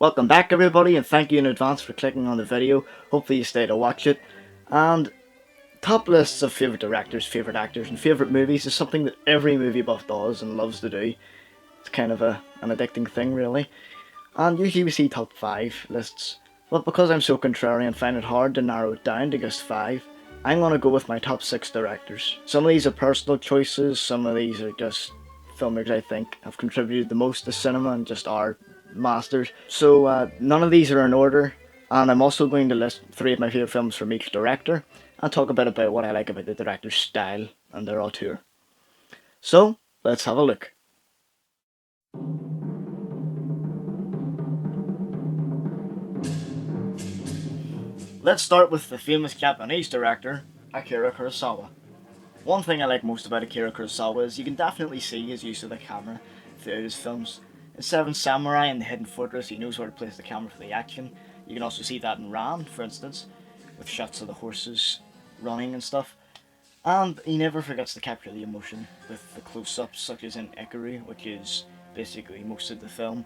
Welcome back everybody, and thank you in advance for clicking on the video. Hopefully you stay to watch it. And top lists of favourite directors, favourite actors and favourite movies is something that every movie buff does and loves to do. It's kind of an addicting thing really. And usually we see top 5 lists. But because I'm so contrarian and find it hard to narrow it down to just 5, I'm going to go with my top 6 directors. Some of these are personal choices, some of these are just filmmakers I think have contributed the most to cinema and just are masters. So none of these are in order, and I'm also going to list 3 of my favourite films from each director and talk a bit about what I like about the director's style and their auteur. So let's have a look. Let's start with the famous Japanese director, Akira Kurosawa. One thing I like most about Akira Kurosawa is you can definitely see his use of the camera throughout his films. In Seven Samurai and The Hidden Fortress, he knows where to place the camera for the action. You can also see that in Ran, for instance, with shots of the horses running and stuff. And he never forgets to capture the emotion with the close-ups, such as in Ikaru, which is basically most of the film,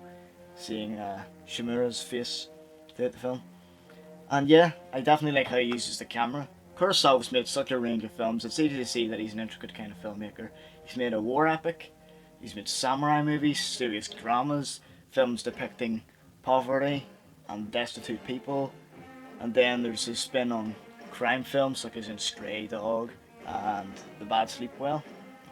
seeing Shimura's face throughout the film. And yeah, I definitely like how he uses the camera. Kurosawa's made such a range of films, it's easy to see that he's an intricate kind of filmmaker. He's made a war epic, he's made samurai movies, serious dramas, films depicting poverty and destitute people, and then there's his spin on crime films such as in Stray Dog and The Bad Sleep Well,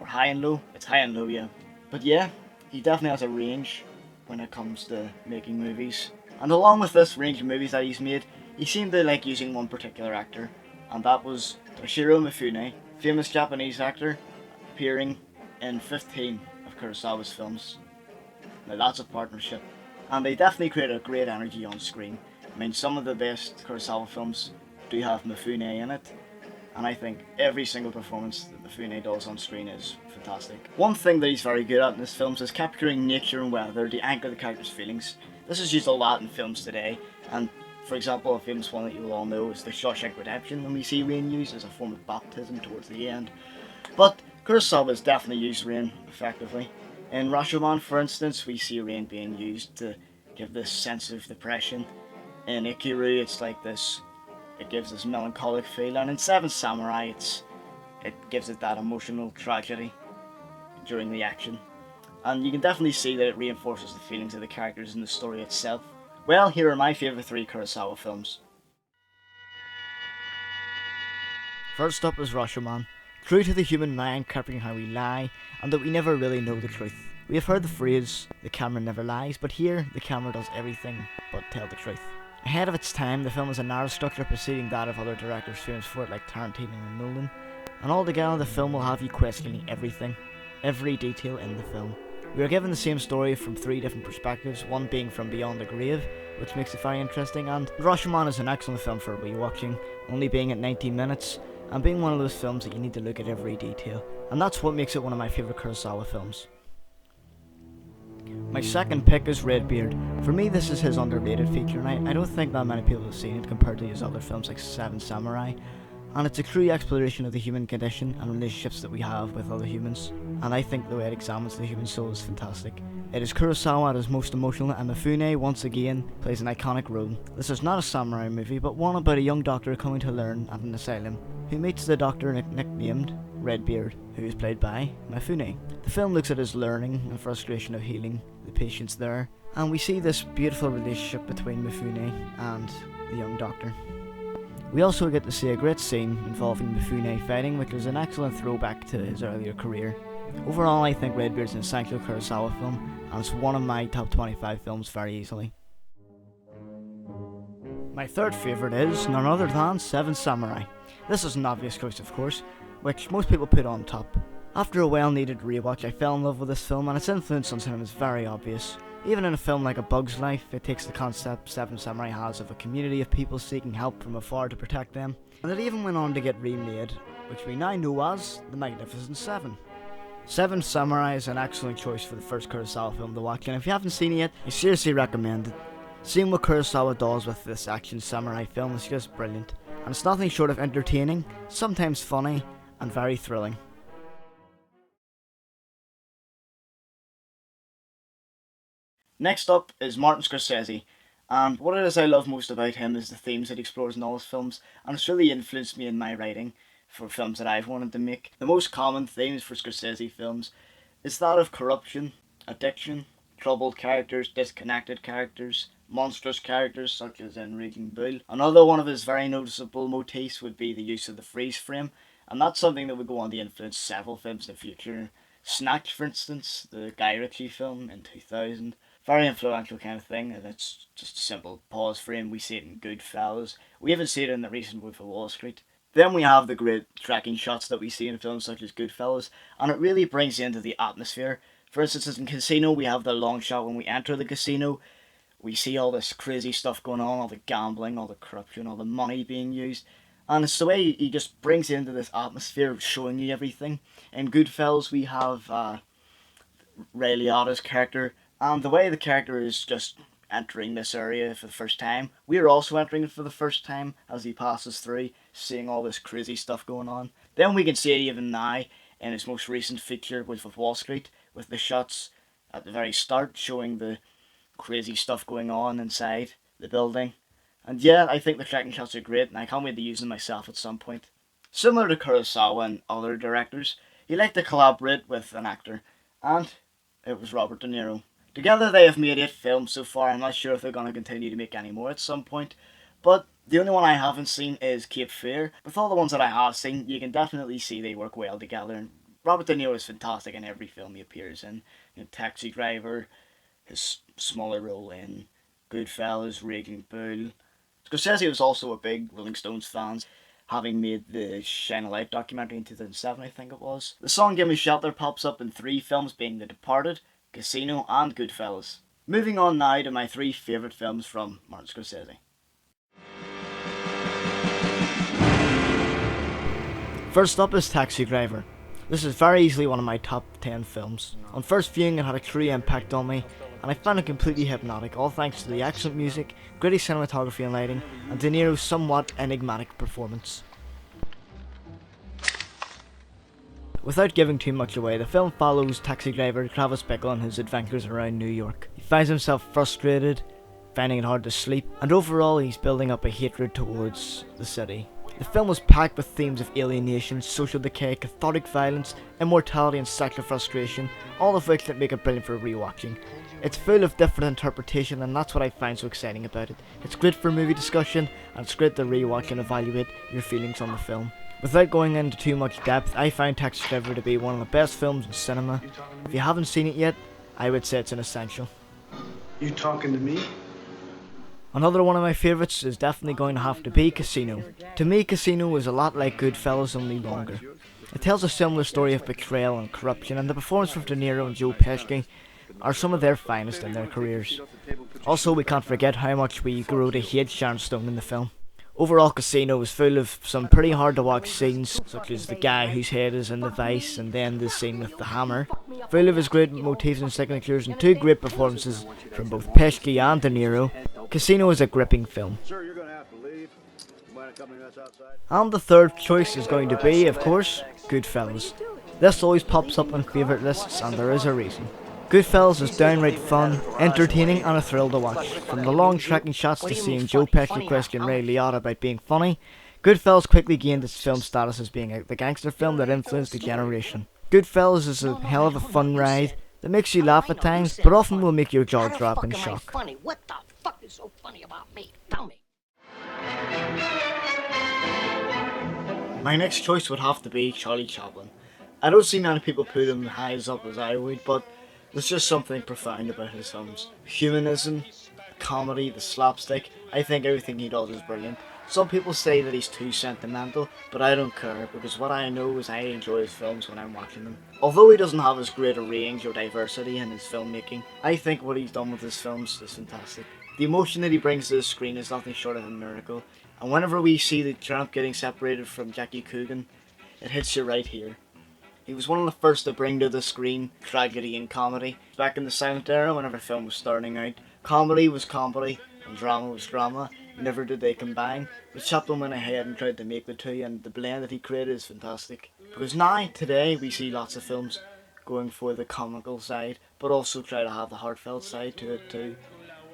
or High and Low. It's High and Low, yeah. But yeah, he definitely has a range when it comes to making movies. And along with this range of movies that he's made, he seemed to like using one particular actor, and that was Toshiro Mifune, famous Japanese actor, appearing in 15 of Kurosawa's films. Now that's a partnership, and they definitely create a great energy on screen. I mean, some of the best Kurosawa films do have Mifune in it, and I think every single performance that Mifune does on screen is fantastic. One thing that he's very good at in his films is capturing nature and weather to anchor the character's feelings. This is used a lot in films today, and for example, a famous one that you will all know is The Shawshank Redemption, when we see rain used as a form of baptism towards the end. But Kurosawa has definitely used rain effectively. In Rashomon, for instance, we see rain being used to give this sense of depression. In Ikiru, it's like this, it gives this melancholic feel, and in Seven Samurai, it gives it that emotional tragedy during the action. And you can definitely see that it reinforces the feelings of the characters in the story itself. Well, here are my favourite 3 Kurosawa films. First up is Rashomon. True to the human mind, capturing how we lie, and that we never really know the truth. We have heard the phrase, the camera never lies, but here, the camera does everything but tell the truth. Ahead of its time, the film is a narrative structure preceding that of other directors famous for it like Tarantino and Nolan, and altogether the film will have you questioning everything, every detail in the film. We are given the same story from 3 different perspectives, one being from beyond the grave, which makes it very interesting, and Rashomon is an excellent film for rewatching, only being at 19 minutes, and being one of those films that you need to look at every detail, and that's what makes it one of my favourite Kurosawa films. My second pick is Redbeard. For me, this is his underrated feature, and I don't think that many people have seen it compared to his other films like Seven Samurai. And it's a true exploration of the human condition and relationships that we have with other humans, and I think the way it examines the human soul is fantastic. It is Kurosawa at his most emotional, and Mifune once again plays an iconic role. This is not a samurai movie, but one about a young doctor coming to learn at an asylum, who meets the doctor nicknamed Redbeard, who is played by Mifune. The film looks at his learning and frustration of healing the patients there, and we see this beautiful relationship between Mifune and the young doctor. We also get to see a great scene involving Mifune fighting, which is an excellent throwback to his earlier career. Overall, I think Redbeard is an essential Kurosawa film, and it's one of my top 25 films very easily. My third favourite is none other than Seven Samurai. This is an obvious choice, of course, which most people put on top. After a well-needed rewatch, I fell in love with this film, and its influence on cinema is very obvious. Even in a film like A Bug's Life, it takes the concept Seven Samurai has of a community of people seeking help from afar to protect them, and it even went on to get remade, which we now know as The Magnificent Seven. Seven Samurai is an excellent choice for the first Kurosawa film to watch, and if you haven't seen it yet, I seriously recommend it. Seeing what Kurosawa does with this action samurai film is just brilliant, and it's nothing short of entertaining, sometimes funny, and very thrilling. Next up is Martin Scorsese, And what it is I love most about him is the themes that he explores in all his films, and it's really influenced me in my writing for films that I've wanted to make. The most common themes for Scorsese films is that of corruption, addiction, troubled characters, disconnected characters, monstrous characters such as in Raging Bull. Another one of his very noticeable motifs would be the use of the freeze frame, and that's something that would go on to influence several films in the future. Snatch, for instance, the Guy Ritchie film in 2000. Very influential kind of thing, and it's just a simple pause frame. We see it in Goodfellas. We even see it in the recent Wolf of Wall Street. Then we have the great tracking shots that we see in films such as Goodfellas, and it really brings you into the atmosphere. For instance, in Casino, we have the long shot when we enter the casino. We see all this crazy stuff going on, all the gambling, all the corruption, all the money being used. And it's the way he just brings you into this atmosphere of showing you everything. In Goodfellas, we have Ray Liotta's character, and the way the character is just entering this area for the first time, we are also entering it for the first time as he passes through, seeing all this crazy stuff going on. Then we can see it even now in his most recent feature, Wolf of Wall Street, with the shots at the very start showing the crazy stuff going on inside the building. And yeah, I think the tracking shots are great, and I can't wait to use them myself at some point. Similar to Kurosawa and other directors, he liked to collaborate with an actor, and it was Robert De Niro. Together they have made 8 films so far. I'm not sure if they're going to continue to make any more at some point, but the only one I haven't seen is Cape Fear. With all the ones that I have seen, you can definitely see they work well together, and Robert De Niro is fantastic in every film he appears in. Taxi Driver, his smaller role in Goodfellas, Raging Bull. Scorsese was also a big Rolling Stones fan, having made the Shine a Light documentary in 2007, I think it was. The song Gimme Shelter pops up in 3 films, being The Departed, Casino and Goodfellas. Moving on now to my 3 favourite films from Martin Scorsese. First up is Taxi Driver. This is very easily one of my top 10 films. On first viewing it had a true impact on me, and I found it completely hypnotic, all thanks to the excellent music, gritty cinematography and lighting, and De Niro's somewhat enigmatic performance. Without giving too much away, the film follows taxi driver Travis Bickle on his adventures around New York. He finds himself frustrated, finding it hard to sleep, and overall he's building up a hatred towards the city. The film was packed with themes of alienation, social decay, cathartic violence, immortality and sexual frustration, all of which that make it brilliant for rewatching. It's full of different interpretation, and that's what I find so exciting about it. It's great for movie discussion, and it's great to rewatch and evaluate your feelings on the film. Without going into too much depth, I find Taxi Driver to be one of the best films in cinema. If you haven't seen it yet, I would say it's an essential. You talking to me? Another one of my favourites is definitely going to have to be Casino. To me, Casino is a lot like Goodfellas, only longer. It tells a similar story of betrayal and corruption, and the performance from De Niro and Joe Pesci are some of their finest in their careers. Also, we can't forget how much we grew to hate Sharon Stone in the film. Overall, Casino is full of some pretty hard to watch scenes, such as the guy whose head is in the vice, and then the scene with the hammer. Full of his great motifs and signatures, and 2 great performances from both Pesci and De Niro. Casino is a gripping film. And the third choice is going to be, of course, Goodfellas. This always pops up on favourite lists, and there is a reason. Goodfellas is downright fun, entertaining and a thrill to watch. From the long tracking shots to seeing Joe Pesci question Ray Liotta about being funny, Goodfellas quickly gained its film status as being the gangster film that influenced a generation. Goodfellas is a hell of a fun ride that makes you laugh at times, but often will make your jaw drop in shock. What the fuck is so funny about me? Tell me. My next choice would have to be Charlie Chaplin. I don't see many people put him high up as I would, but there's just something profound about his films. Humanism, the comedy, the slapstick, I think everything he does is brilliant. Some people say that he's too sentimental, but I don't care, because what I know is I enjoy his films when I'm watching them. Although he doesn't have as great a range or diversity in his filmmaking, I think what he's done with his films is fantastic. The emotion that he brings to the screen is nothing short of a miracle, and whenever we see the tramp getting separated from Jackie Coogan, it hits you right here. He was one of the first to bring to the screen tragedy and comedy. Back in the silent era, whenever film was starting out, comedy was comedy and drama was drama. Never did they combine. But Chaplin went ahead and tried to make the two, and the blend that he created is fantastic. Because now, today, we see lots of films going for the comical side, but also try to have the heartfelt side to it too.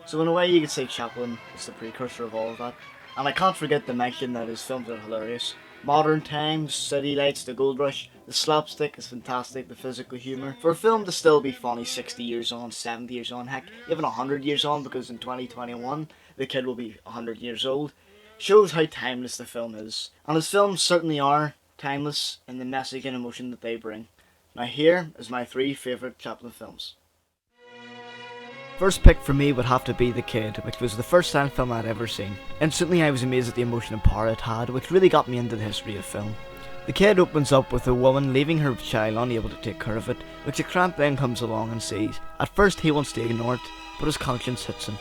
So in a way you could say Chaplin is the precursor of all of that. And I can't forget to mention that his films are hilarious. Modern Times, City Lights, The Gold Rush, the slapstick is fantastic, the physical humour. For a film to still be funny 60 years on, 70 years on, heck, even 100 years on, because in 2021 the kid will be 100 years old, shows how timeless the film is. And his films certainly are timeless in the message and emotion that they bring. Now here is my 3 favourite Chaplin films. First pick for me would have to be The Kid, which was the first silent film I'd ever seen. Instantly I was amazed at the emotion and power it had, which really got me into the history of film. The Kid opens up with a woman leaving her child unable to take care of it, which a tramp then comes along and sees. At first he wants to ignore it, but his conscience hits him.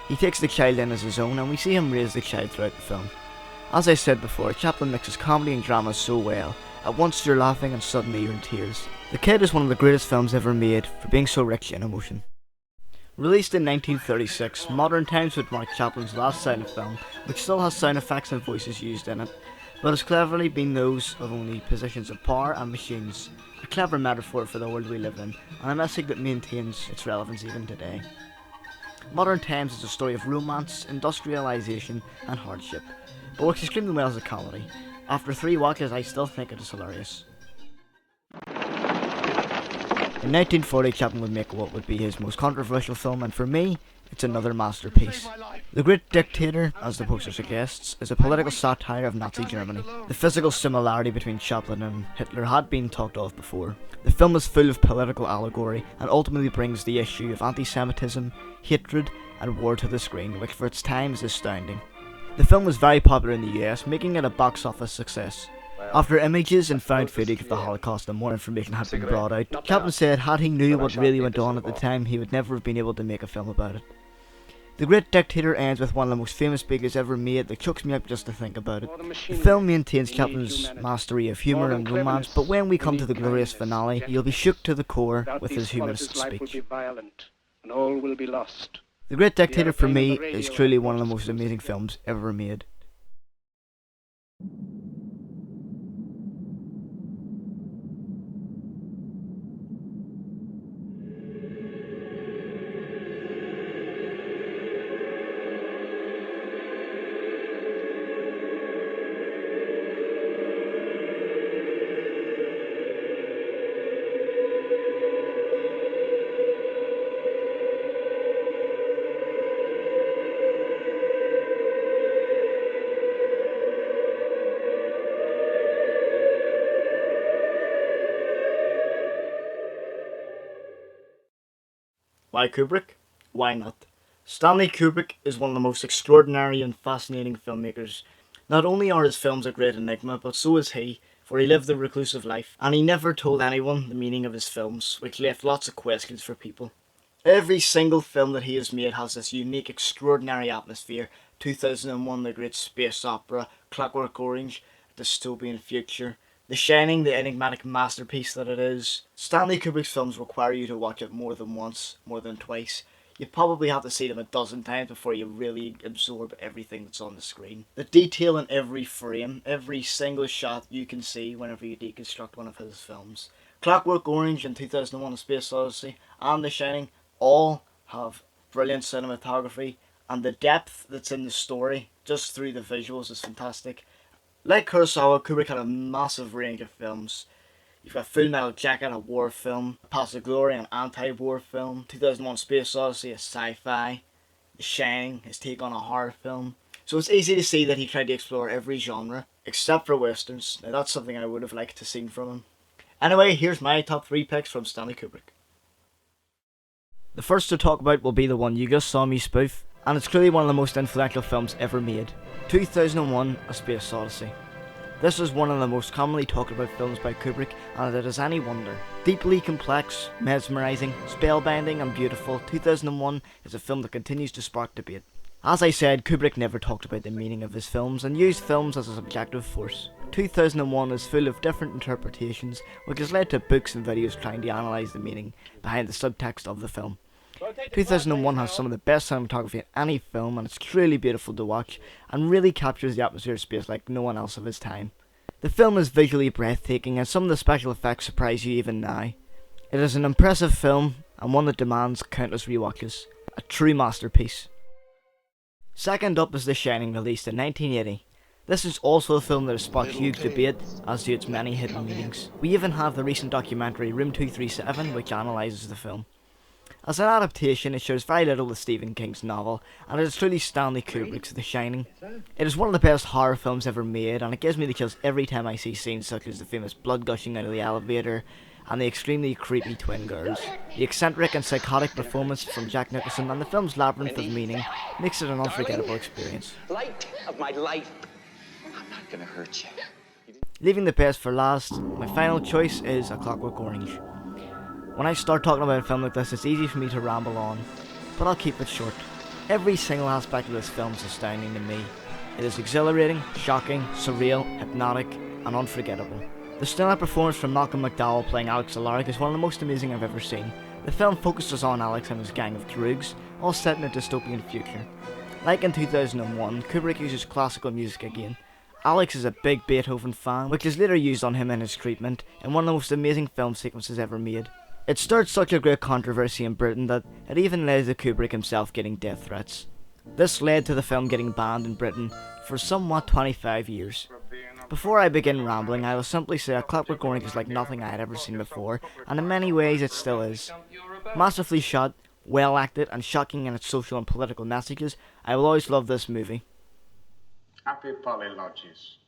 He takes the child in as his own, and we see him raise the child throughout the film. As I said before, Chaplin mixes comedy and drama so well. At once you're laughing and suddenly you're in tears. The Kid is one of the greatest films ever made for being so rich in emotion. Released in 1936, Modern Times would mark Chaplin's last silent film, which still has sound effects and voices used in it, but has cleverly been those of only positions of power and machines. A clever metaphor for the world we live in, and a message that maintains its relevance even today. Modern Times is a story of romance, industrialisation and hardship, but works extremely well as a comedy. After 3 watches I still think it is hilarious. In 1940, Chaplin would make what would be his most controversial film, and for me, it's another masterpiece. The Great Dictator, as the poster suggests, is a political satire of Nazi Germany. The physical similarity between Chaplin and Hitler had been talked of before. The film is full of political allegory and ultimately brings the issue of anti-Semitism, hatred and war to the screen, which for its time is astounding. The film was very popular in the US, making it a box office success. After images and found footage of the Holocaust and more information had been brought out, Chaplin said had he knew what really went on at the time, he would never have been able to make a film about it. The Great Dictator ends with one of the most famous speeches ever made that chokes me up just to think about it. The film maintains Chaplin's mastery of humour and romance, but when we come to the glorious finale, you'll be shook to the core with his humorous speech. The Great Dictator for me is truly one of the most amazing films ever made. Why Kubrick? Why not? Stanley Kubrick is one of the most extraordinary and fascinating filmmakers. Not only are his films a great enigma, but so is he, for he lived a reclusive life, and he never told anyone the meaning of his films, which left lots of questions for people. Every single film that he has made has this unique, extraordinary atmosphere. 2001, the great space opera, Clockwork Orange, a dystopian future, The Shining, the enigmatic masterpiece that it is. Stanley Kubrick's films require you to watch it more than once, more than twice. You probably have to see them a dozen times before you really absorb everything that's on the screen. The detail in every frame, every single shot you can see whenever you deconstruct one of his films. Clockwork Orange and 2001 A Space Odyssey and The Shining all have brilliant cinematography, and the depth that's in the story just through the visuals is fantastic. Like Kurosawa, Kubrick had a massive range of films. You've got Full Metal Jacket, a war film, Paths of Glory, an anti-war film, 2001 Space Odyssey, a sci-fi, The Shining, his take on a horror film. So it's easy to see that he tried to explore every genre, except for westerns. Now that's something I would have liked to see from him. Anyway, here's my top 3 picks from Stanley Kubrick. The first to talk about will be the one you just saw me spoof, and it's clearly one of the most influential films ever made. 2001 A Space Odyssey. This is one of the most commonly talked about films by Kubrick, and it is any wonder. Deeply complex, mesmerising, spellbinding and beautiful, 2001 is a film that continues to spark debate. As I said, Kubrick never talked about the meaning of his films and used films as a subjective force. 2001 is full of different interpretations, which has led to books and videos trying to analyse the meaning behind the subtext of the film. 2001 has some of the best cinematography in any film, and it's truly beautiful to watch and really captures the atmosphere of space like no one else of his time. The film is visually breathtaking and some of the special effects surprise you even now. It is an impressive film and one that demands countless rewatches. a true masterpiece. Second up is The Shining, released in 1980. This is also a film that has sparked huge debate, as do its many hidden meanings. We even have the recent documentary Room 237, which analyses the film. As an adaptation, it shares very little with Stephen King's novel, and it is truly Stanley Kubrick's The Shining. It is one of the best horror films ever made, and it gives me the chills every time I see scenes such as the famous blood gushing out of the elevator, and the extremely creepy twin girls. The eccentric and psychotic performance from Jack Nicholson and the film's labyrinth of meaning makes it an unforgettable experience. Light of my life. I'm not gonna hurt you. Leaving the best for last, my final choice is A Clockwork Orange. When I start talking about a film like this, it's easy for me to ramble on, but I'll keep it short. Every single aspect of this film is astounding to me. It is exhilarating, shocking, surreal, hypnotic, and unforgettable. The stellar performance from Malcolm McDowell playing Alex Alaric is one of the most amazing I've ever seen. The film focuses on Alex and his gang of droogs, all set in a dystopian future. Like in 2001, Kubrick uses classical music again. Alex is a big Beethoven fan, which is later used on him in his treatment, in one of the most amazing film sequences ever made. It stirred such a great controversy in Britain that it even led to Kubrick himself getting death threats. This led to the film getting banned in Britain for somewhat 25 years. Before I begin rambling, I will simply say A Clockwork Orange is like nothing I had ever seen before, and in many ways it still is. Masterfully shot, well acted, and shocking in its social and political messages, I will always love this movie. Happy Polylodges.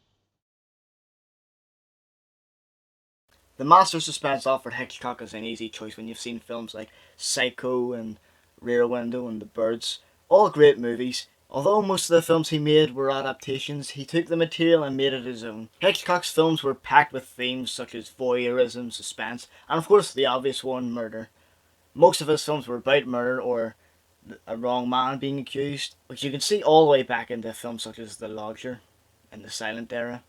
The master of suspense Alfred Hitchcock is an easy choice when you've seen films like Psycho and Rear Window and The Birds. All great movies. Although most of the films he made were adaptations, he took the material and made it his own. Hitchcock's films were packed with themes such as voyeurism, suspense, and of course the obvious one, murder. Most of his films were about murder or a wrong man being accused, which you can see all the way back into films such as The Lodger and the silent era.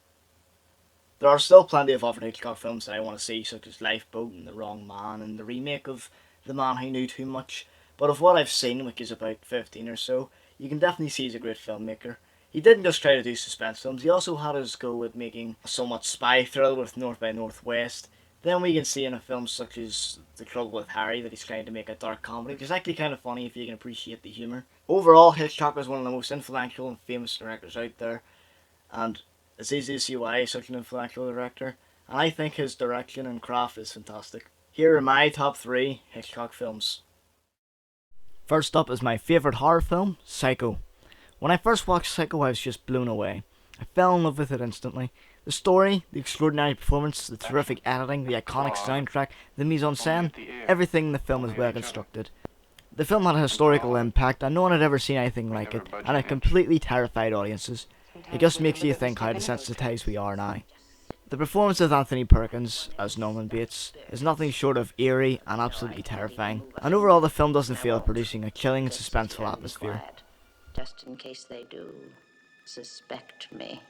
There are still plenty of Alfred Hitchcock films that I want to see, such as Lifeboat and The Wrong Man and the remake of The Man Who Knew Too Much, but of what I've seen, which is about 15 or so, you can definitely see he's a great filmmaker. He didn't just try to do suspense films, he also had his go with making a somewhat spy thriller with North by Northwest. Then we can see in a film such as The Trouble with Harry that he's trying to make a dark comedy, which is actually kind of funny if you can appreciate the humour. Overall, Hitchcock is one of the most influential and famous directors out there, and it's easy to see why he's such an influential director, and I think his direction and craft is fantastic. Here are my top 3 Hitchcock films. First up is my favourite horror film, Psycho. When I first watched Psycho, I was just blown away. I fell in love with it instantly. The story, the extraordinary performance, the terrific editing, the iconic soundtrack, the mise-en-scène, everything in the film is well constructed. The film had a historical impact, and no one had ever seen anything like it, and it completely terrified audiences. It just makes you think how desensitized we are now. The performance of Anthony Perkins as Norman Bates is nothing short of eerie and absolutely terrifying, and overall the film doesn't fail at producing a chilling and suspenseful atmosphere. Just in case they do suspect me.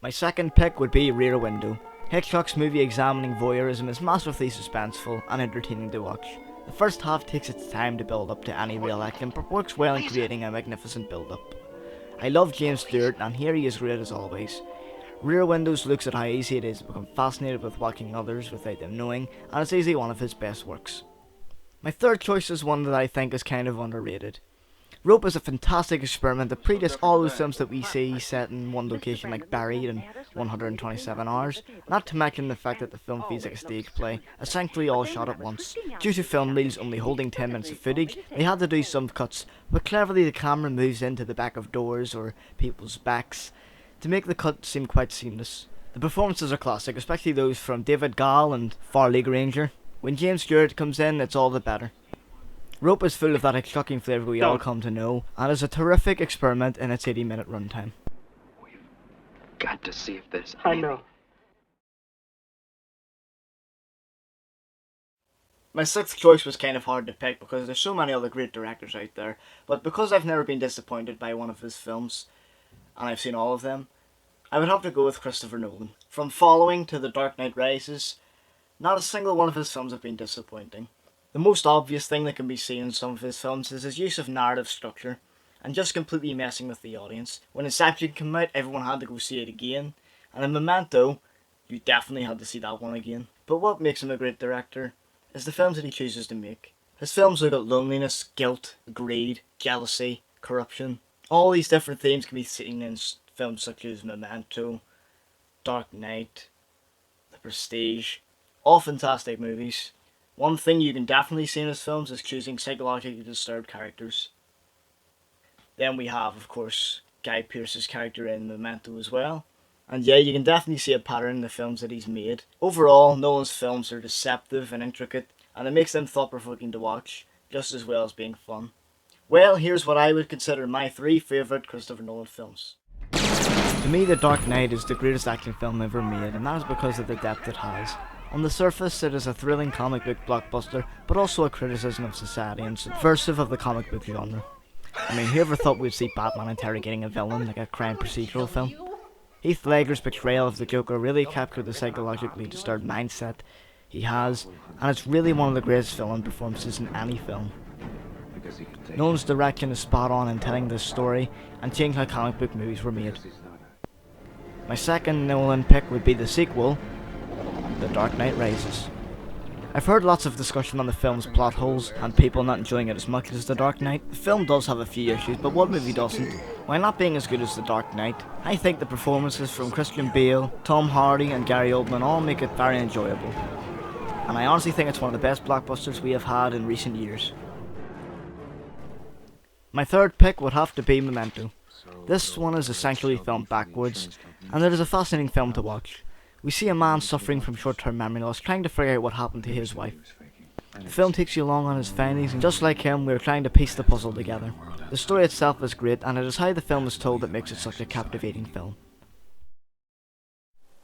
My second pick would be Rear Window. Hitchcock's movie examining voyeurism is masterfully suspenseful and entertaining to watch. The first half takes its time to build up to any real action, but works well in creating a magnificent build-up. I love James Stewart, and here he is great as always. Rear Windows looks at how easy it is to become fascinated with watching others without them knowing, and it's easily one of his best works. My third choice is one that I think is kind of underrated. Rope is a fantastic experiment that predates all those films that we see set in one location like Buried and 127 Hours, not to mention the fact that the film feels like a stage play, essentially all shot at once. Due to film reels only holding 10 minutes of footage, they had to do some cuts, but cleverly the camera moves into the back of doors or people's backs to make the cut seem quite seamless. The performances are classic, especially those from David Gall and Farley Granger. When James Stewart comes in, it's all the better. Rope is full of that Hitchcockian flavour we all come to know, and is a terrific experiment in its 80-minute runtime. We've got to see if there's I know. My sixth choice was kind of hard to pick because there's so many other great directors out there, but because I've never been disappointed by one of his films, and I've seen all of them, I would have to go with Christopher Nolan. From Following to The Dark Knight Rises, not a single one of his films have been disappointing. The most obvious thing that can be seen in some of his films is his use of narrative structure, and just completely messing with the audience. When Inception came out, everyone had to go see it again, and in Memento, you definitely had to see that one again. But what makes him a great director is the films that he chooses to make. His films look at loneliness, guilt, greed, jealousy, corruption. All these different themes can be seen in films such as Memento, Dark Knight, The Prestige. All fantastic movies. One thing you can definitely see in his films is choosing psychologically disturbed characters. Then we have, of course, Guy Pearce's character in Memento as well. And yeah, you can definitely see a pattern in the films that he's made. Overall, Nolan's films are deceptive and intricate, and it makes them thought-provoking to watch, just as well as being fun. Well, here's what I would consider my 3 favourite Christopher Nolan films. To me, The Dark Knight is the greatest action film ever made, and that is because of the depth it has. On the surface, it is a thrilling comic book blockbuster, but also a criticism of society and subversive of the comic book genre. I mean, who ever thought we'd see Batman interrogating a villain like a crime procedural film? Heath Ledger's portrayal of the Joker really captured the psychologically disturbed mindset he has, and it's really one of the greatest villain performances in any film. Nolan's direction is spot on in telling this story and changing how comic book movies were made. My second Nolan pick would be the sequel, The Dark Knight Rises. I've heard lots of discussion on the film's plot holes and people not enjoying it as much as The Dark Knight. The film does have a few issues, but what movie doesn't? While not being as good as The Dark Knight, I think the performances from Christian Bale, Tom Hardy and Gary Oldman all make it very enjoyable. And I honestly think it's one of the best blockbusters we have had in recent years. My third pick would have to be Memento. This one is essentially filmed backwards, and it is a fascinating film to watch. We see a man suffering from short-term memory loss, trying to figure out what happened to his wife. The film takes you along on his findings, and just like him, we're trying to piece the puzzle together. The story itself is great, and it is how the film is told that makes it such a captivating film.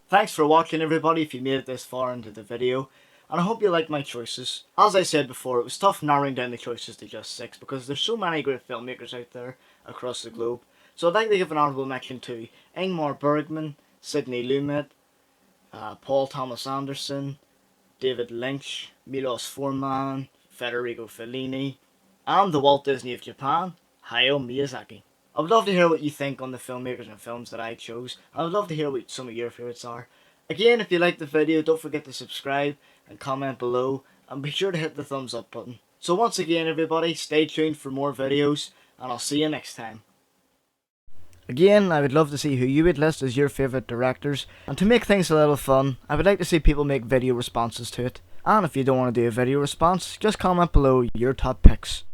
Thanks for watching, everybody, if you made it this far into the video, and I hope you liked my choices. As I said before, it was tough narrowing down the choices to just 6, because there's so many great filmmakers out there across the globe. So I'd like to give an honourable mention to Ingmar Bergman, Sidney Lumet, Paul Thomas Anderson, David Lynch, Milos Forman, Federico Fellini, and the Walt Disney of Japan, Hayao Miyazaki. I would love to hear what you think on the filmmakers and films that I chose. I would love to hear what some of your favourites are. Again, if you liked the video, don't forget to subscribe and comment below, and be sure to hit the thumbs up button. So once again, everybody, stay tuned for more videos, and I'll see you next time. Again, I would love to see who you would list as your favourite directors, and to make things a little fun, I would like to see people make video responses to it. And if you don't want to do a video response, just comment below your top picks.